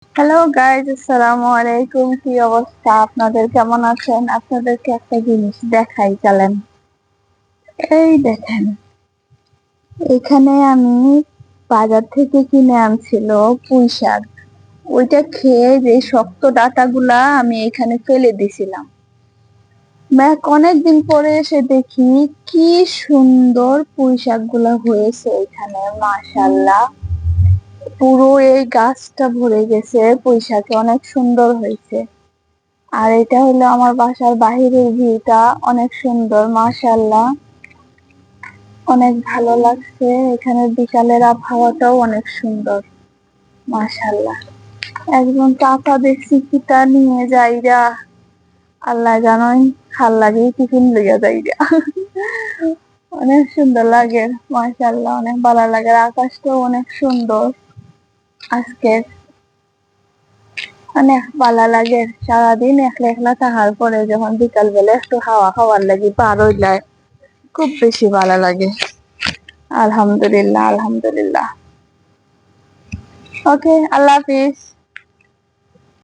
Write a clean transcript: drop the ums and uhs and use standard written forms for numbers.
Hello guys, আসসালামু আলাইকুম। কি অবস্থা আপনাদের? কেমন আছেন? আপনাদেরকে একটা জিনিস দেখাই, চলেন। এই দেখেন, এখানে আমি বাজার থেকে কিনে আনছিল পুঁই শাক। ওইটা খেয়ে যে শক্ত ডাঁটাগুলা আমি এখানে ফেলে দিছিলাম। অনেকদিন পরে এসে দেখি কি সুন্দর পুঁই শাক গুলা হয়েছে এখানে, মাশাআল্লাহ। পুরো এই গাছটা ভরে গেছে পুঁই শাকে, অনেক সুন্দর হয়েছে। আর এটা হলো আমার বাসার বাহিরের ভিউটা, অনেক সুন্দর, মাশাআল্লাহ। অনেক ভালো লাগছে, এখানে বিকালের আবহাওয়াটাও অনেক সুন্দর, মাশাআল্লাহ। একজন চাচা দেখছি কিটা নিয়ে যাইরা, আল্লাহ জানোই, ভাল লাগে টিফিন লইয়া যাইরা। অনেক সুন্দর লাগে, মাশাআল্লাহ, অনেক ভালো লাগে। আকাশটাও অনেক সুন্দর আজকে, অনেক ভালো লাগে। সারাদিন একলা একলা থাকার পরে যখন বিকাল বেলা একটু হাওয়া খাওয়ার লাগি পার হইলে খুব বেশি ভালো লাগে। আলহামদুলিল্লাহ, আলহামদুলিল্লাহ। ওকে, আল্লাহ হাফিজ।